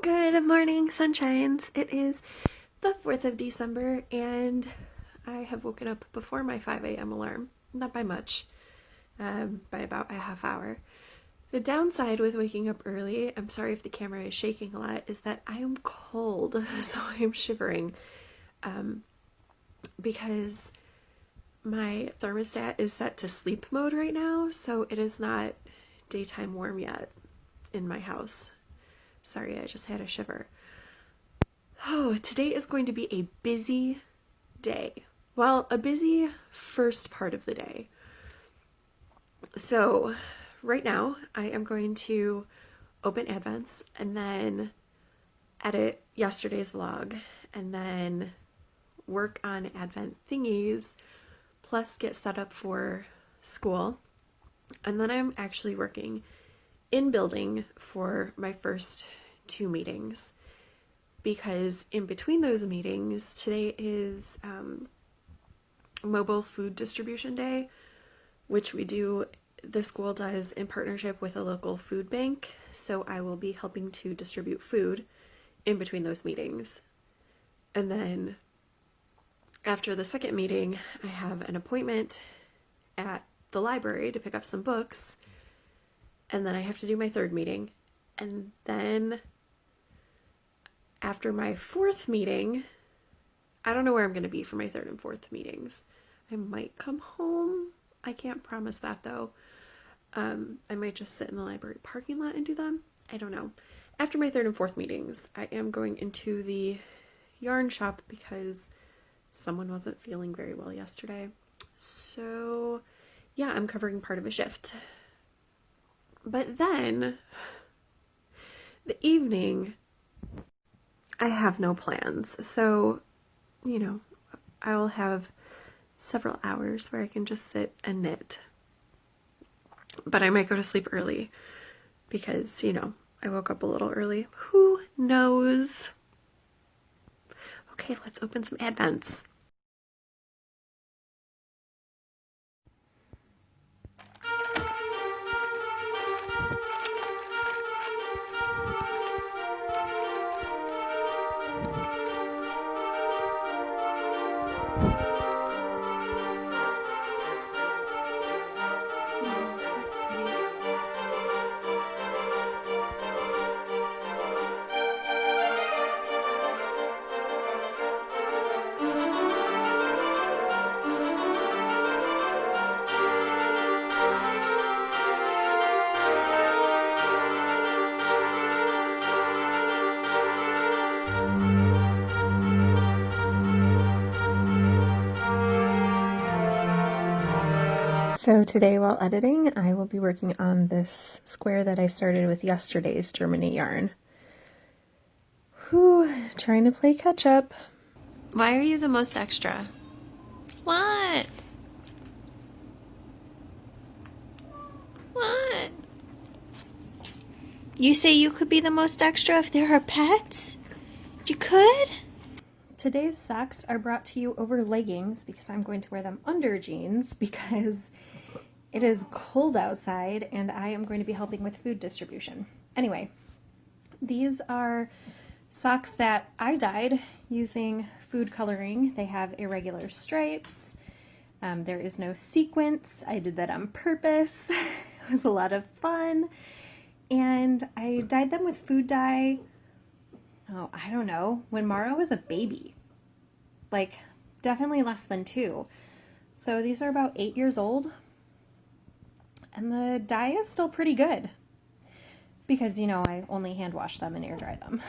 Good morning, sunshines. It is the 4th of December and I have woken up before my 5 a.m. alarm. Not by much, by about a half hour. The downside with waking up early, I'm sorry if the camera is shaking a lot, is that I am cold, so I'm shivering because my thermostat is set to sleep mode right now, so it is not daytime warm yet in my house. Sorry, I just had a shiver. Oh, today is going to be a busy day. Well, a busy first part of the day. So right now I am going to open Advents and then edit yesterday's vlog and then work on Advent thingies, plus get set up for school. And then I'm actually working in building for my first 2 meetings, because in between those meetings, today is mobile food distribution day, which the school does in partnership with a local food bank. So I will be helping to distribute food in between those meetings. And then after the second meeting, I have an appointment at the library to pick up some books. And then I have to do my third meeting. And then after my fourth meeting, I don't know where I'm going to be for my third and fourth meetings. I might come home. I can't promise that though. I might just sit in the library parking lot and do them. I don't know. After my third and fourth meetings, I am going into the yarn shop because someone wasn't feeling very well yesterday. So yeah, I'm covering part of a shift. But then the evening, I have no plans. So, I will have several hours where I can just sit and knit. But I might go to sleep early because, I woke up a little early. Who knows? Okay, let's open some Advents. So today while editing, I will be working on this square that I started with yesterday's Germany yarn. Whew, trying to play catch up. Why are you the most extra? What? What? You say you could be the most extra if there are pets? You could? Today's socks are brought to you over leggings because I'm going to wear them under jeans because it is cold outside and I am going to be helping with food distribution. Anyway, these are socks that I dyed using food coloring. They have irregular stripes. There is no sequence. I did that on purpose. It was a lot of fun. And I dyed them with food dye, I don't know, when Mara was a baby. Like, definitely less than 2. So these are about 8 years old. And the dye is still pretty good because, I only hand wash them and air dry them.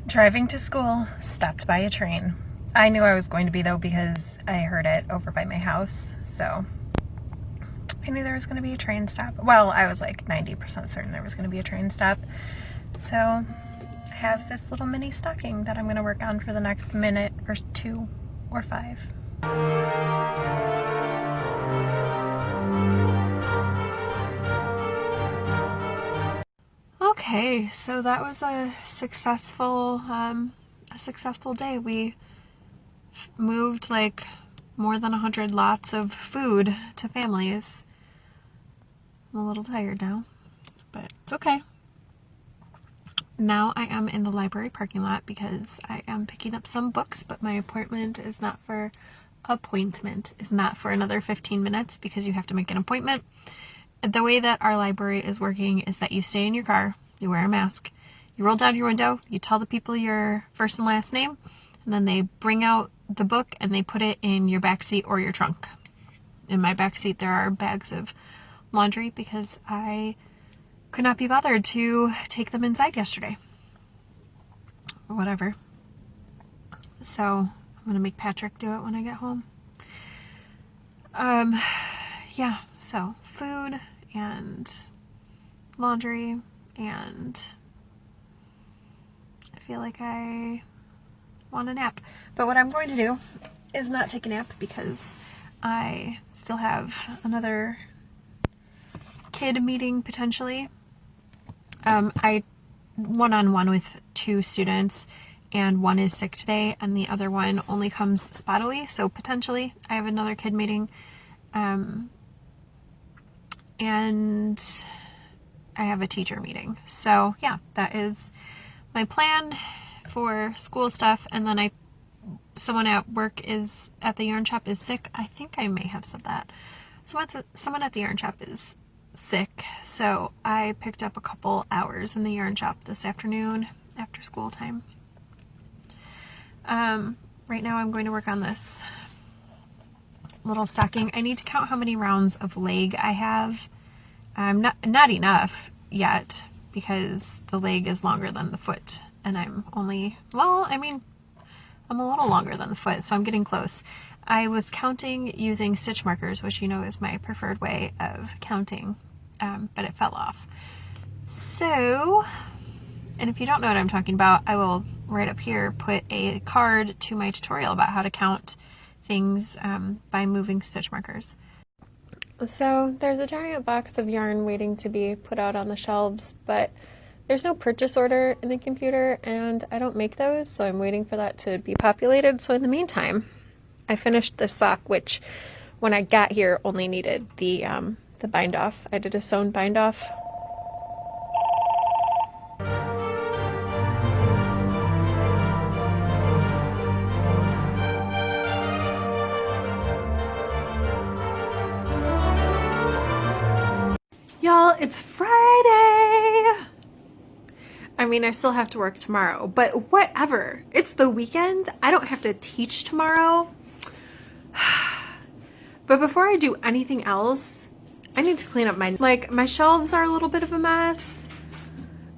Driving to school, stopped by a train. I knew I was going to be though because I heard it over by my house. So I knew there was going to be a train stop. Well, I was like 90% certain there was going to be a train stop. So I have this little mini stocking that I'm going to work on for the next minute or 2 or 5. Okay, so that was a successful day. We moved like more than 100 lots of food to families. I'm a little tired now, but it's okay. Now I am in the library parking lot because I am picking up some books, but my appointment is not for another 15 minutes because you have to make an appointment. The way that our library is working is that you stay in your car, you wear a mask, you roll down your window, you tell the people your first and last name, and then they bring out the book and they put it in your backseat or your trunk. In my backseat there are bags of laundry because I could not be bothered to take them inside yesterday. Whatever. So I'm gonna make Patrick do it when I get home. Yeah, so food and laundry, and I feel like I want a nap. But what I'm going to do is not take a nap because I still have another kid meeting potentially. I one-on-one with 2 students, and one is sick today and the other one only comes spottily, so potentially I have another kid meeting. And I have a teacher meeting. So yeah, that is my plan for school stuff. And then someone at work is at the yarn shop is sick. I think I may have said that. Someone at the yarn shop is sick, so I picked up a couple hours in the yarn shop this afternoon after school time. Right now I'm going to work on this little stocking. I need to count how many rounds of leg I have. Not enough yet because the leg is longer than the foot, and I'm only, well, I mean, I'm a little longer than the foot, so I'm getting close. I was counting using stitch markers, which you know is my preferred way of counting, but it fell off. So, and if you don't know what I'm talking about, I will right up here put a card to my tutorial about how to count things by moving stitch markers. So there's a giant box of yarn waiting to be put out on the shelves, but there's no purchase order in the computer and I don't make those, so I'm waiting for that to be populated. So in the meantime, I finished this sock, which when I got here only needed the bind off. I did a sewn bind off. Y'all, it's Friday! I mean, I still have to work tomorrow, but whatever. It's the weekend. I don't have to teach tomorrow. But before I do anything else, I need to clean up my shelves are a little bit of a mess.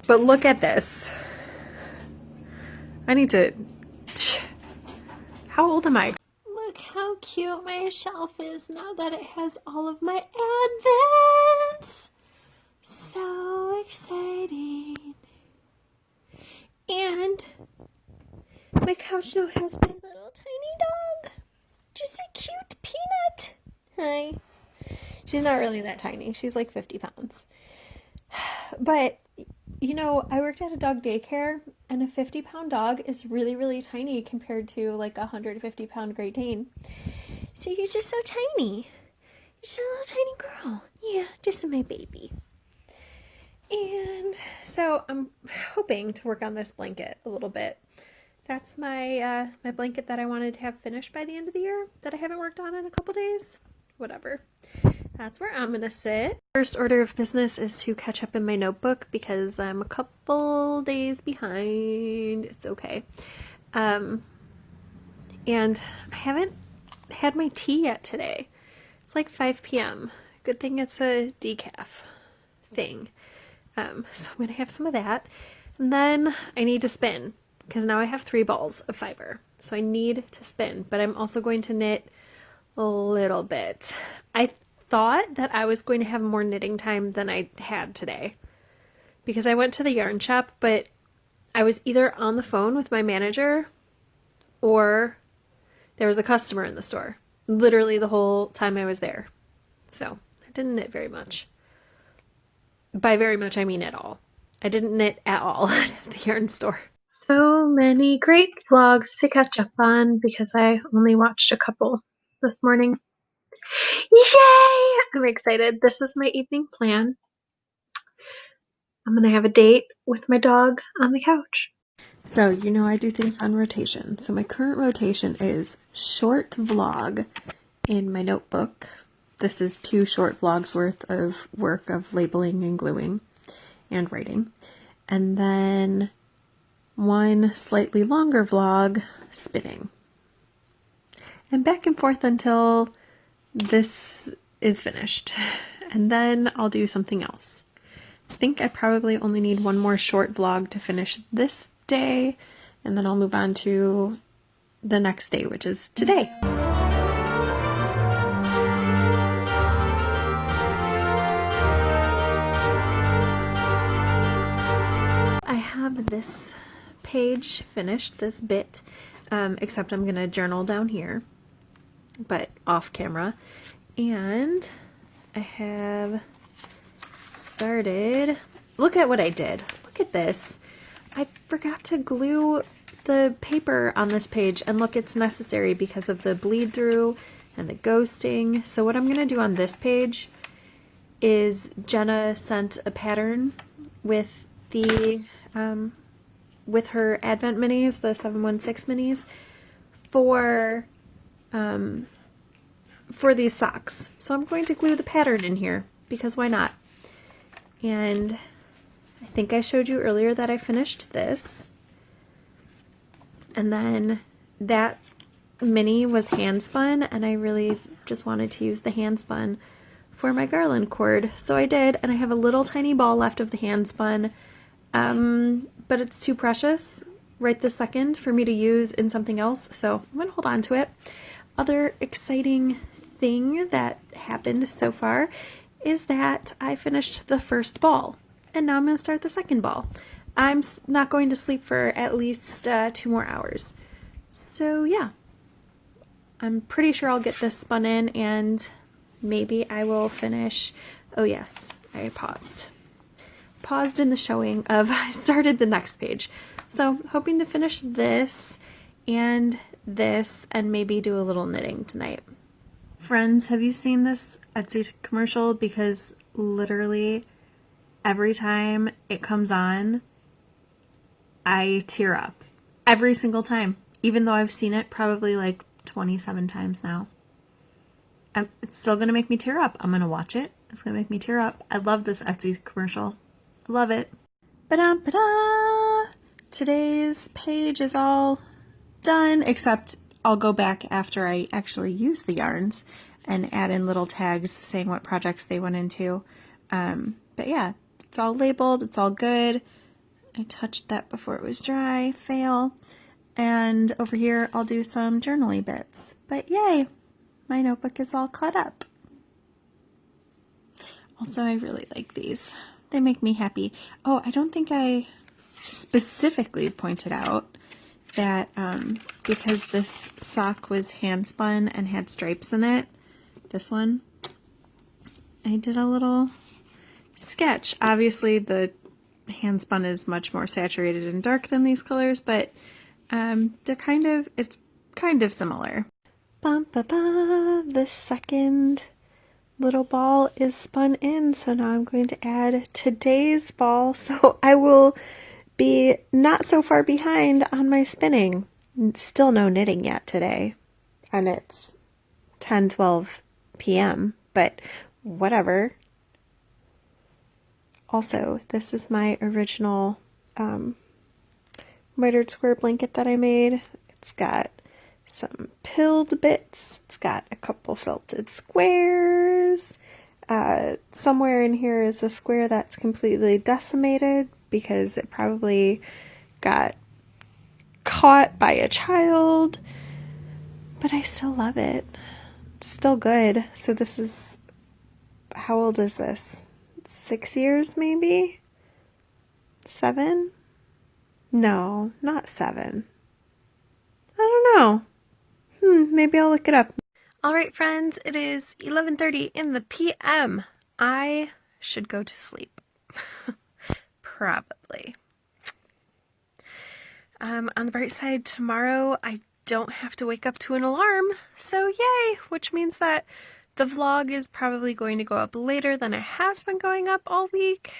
But look at this. I need to... How old am I? Look how cute my shelf is now that it has all of my advents. So exciting. And my couch now has my little tiny dog. Just a cute Peanut. Hi. She's not really that tiny. She's like 50 pounds. But, you know, I worked at a dog daycare, and a 50-pound dog is really, really tiny compared to like a 150-pound Great Dane. So you're just so tiny. You're just a little tiny girl. Yeah, just my baby. And so I'm hoping to work on this blanket a little bit. That's my my blanket that I wanted to have finished by the end of the year that I haven't worked on in a couple days. Whatever. That's where I'm gonna sit. First order of business is to catch up in my notebook because I'm a couple days behind. It's okay. And I haven't had my tea yet today. It's like 5 p.m. Good thing it's a decaf thing. So I'm gonna have some of that, and then I need to spin because now I have 3 balls of fiber, so I need to spin. But I'm also going to knit a little bit. I thought that I was going to have more knitting time than I had today because I went to the yarn shop, but I was either on the phone with my manager or there was a customer in the store literally the whole time I was there. So I didn't knit very much. By very much, I mean at all. I didn't knit at all at the yarn store. So many great vlogs to catch up on because I only watched a couple this morning. Yay! I'm excited. This is my evening plan. I'm going to have a date with my dog on the couch. So, you know I do things on rotation. So my current rotation is short vlog in my notebook. This is 2 short vlogs worth of work of labeling and gluing and writing. And then 1 slightly longer vlog spinning. And back and forth until this is finished. And then I'll do something else. I think I probably only need 1 more short vlog to finish this day, and then I'll move on to the next day, which is today. I have this page finished, this bit, except I'm gonna journal down here, but off camera, and I have started. Look at what I did. Look at this. I forgot to glue the paper on this page, and look, it's necessary because of the bleed through and the ghosting. So what I'm going to do on this page is Jenna sent a pattern with the with her Advent minis, the 716 minis, for these socks. So I'm going to glue the pattern in here because why not? And I think I showed you earlier that I finished this, and then that mini was hand spun, and I really just wanted to use the hand spun for my garland cord, so I did, and I have a little tiny ball left of the hand spun, but it's too precious right this second for me to use in something else, so I'm gonna hold on to it. Other exciting thing that happened so far is that I finished the first ball. And now I'm going to start the second ball. I'm not going to sleep for at least 2 more hours. So yeah, I'm pretty sure I'll get this spun in, and maybe I will finish. Oh yes, I paused in the showing of I started the next page. So hoping to finish this and maybe do a little knitting tonight. Friends, have you seen this Etsy commercial? Because literally every time it comes on, I tear up. Every single time. Even though I've seen it probably like 27 times now. It's still going to make me tear up. I'm going to watch it. It's going to make me tear up. I love this Etsy commercial. I love it. Ba-da-ba-da! Today's page is all done, except I'll go back after I actually use the yarns and add in little tags saying what projects they went into. But yeah. It's all labeled, it's all good. I touched that before it was dry, fail. And over here I'll do some journaly bits. But yay, my notebook is all caught up. Also, I really like these. They make me happy. Oh, I don't think I specifically pointed out that because this sock was hand spun and had stripes in it, this one, I did a little sketch. Obviously the hand spun is much more saturated and dark than these colors, but it's kind of similar. Bum, ba, ba. The second little ball is spun in, so now I'm going to add today's ball, so I will be not so far behind on my spinning. Still no knitting yet today, and it's 10-12 p.m., but whatever. Also, this is my original mitered square blanket that I made. It's got some pilled bits. It's got a couple felted squares. Somewhere in here is a square that's completely decimated because it probably got caught by a child. But I still love it. It's still good. So this is, how old is this? 6 years maybe? 7? No, not 7. I don't know. Maybe I'll look it up. Alright friends, it is 11:30 in the p.m. I should go to sleep. Probably. On the bright side, tomorrow I don't have to wake up to an alarm, so yay! Which means that the vlog is probably going to go up later than it has been going up all week.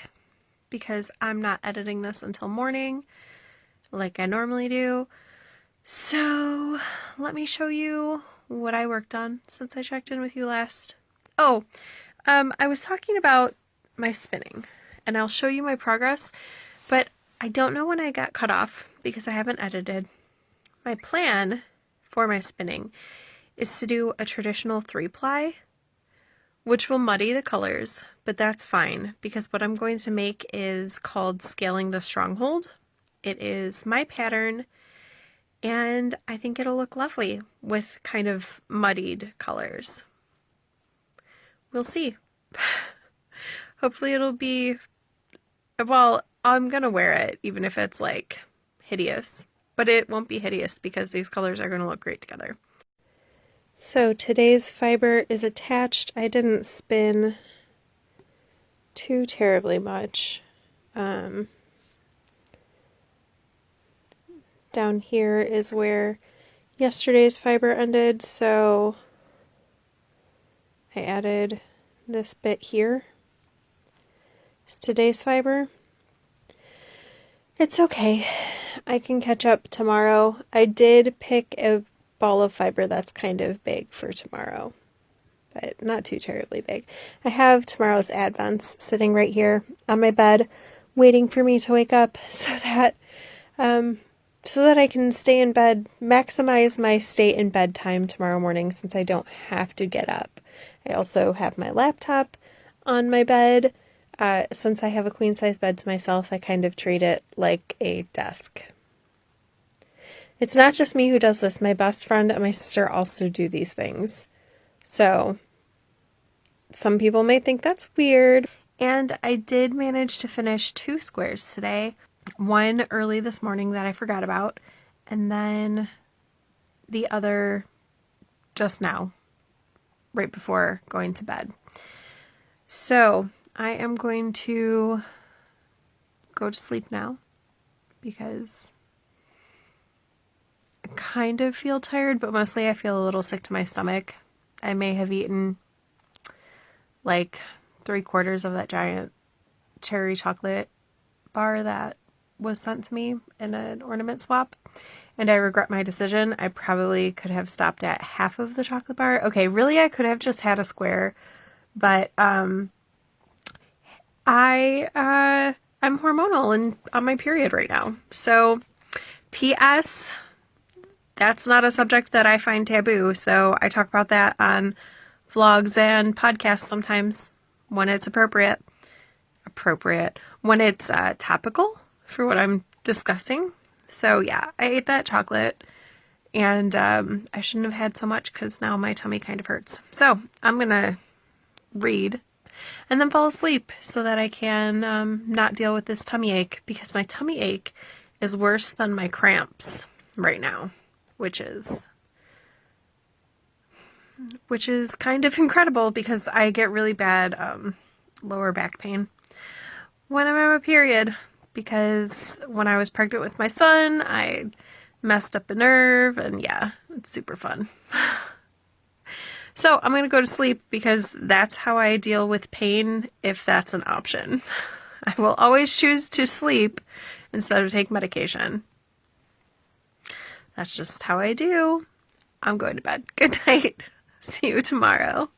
because I'm not editing this until morning like I normally do. So let me show you what I worked on since I checked in with you last. Oh, I was talking about my spinning, and I'll show you my progress, but I don't know when I got cut off because I haven't edited. My plan for my spinning is to do a traditional 3-ply, which will muddy the colors, but that's fine because what I'm going to make is called Scaling the Stronghold. It is my pattern, and I think it'll look lovely with kind of muddied colors. We'll see. Hopefully it'll be, well, I'm gonna wear it even if it's like hideous, but it won't be hideous because these colors are gonna look great together. So today's fiber is attached. I didn't spin too terribly much. Down here is where yesterday's fiber ended, so I added this bit here. It's today's fiber. It's okay. I can catch up tomorrow. I did pick a ball of fiber that's kind of big for tomorrow, but not too terribly big. I have tomorrow's advents sitting right here on my bed waiting for me to wake up so that I can stay in bed, maximize my stay in bed time tomorrow morning since I don't have to get up. I also have my laptop on my bed. Since I have a queen size bed to myself, I kind of treat it like a desk. It's not just me who does this. My best friend and my sister also do these things. So some people may think that's weird. And I did manage to finish 2 squares today. One early this morning that I forgot about, and then the other just now, right before going to bed. So I am going to go to sleep now because I kind of feel tired, but mostly I feel a little sick to my stomach. I may have eaten like 3/4 of that giant cherry chocolate bar that was sent to me in an ornament swap, and I regret my decision. I probably could have stopped at half of the chocolate bar. Okay, really I could have just had a square, but I'm hormonal and on my period right now. So P.S. that's not a subject that I find taboo, so I talk about that on vlogs and podcasts sometimes when it's appropriate, when it's topical for what I'm discussing. So yeah, I ate that chocolate, and I shouldn't have had so much because now my tummy kind of hurts. So I'm gonna read and then fall asleep so that I can not deal with this tummy ache, because my tummy ache is worse than my cramps right now, which is kind of incredible because I get really bad lower back pain when I'm on my period, because when I was pregnant with my son, I messed up a nerve, and yeah, it's super fun. So I'm going to go to sleep because that's how I deal with pain if that's an option. I will always choose to sleep instead of take medication. That's just how I do. I'm going to bed. Good night. See you tomorrow.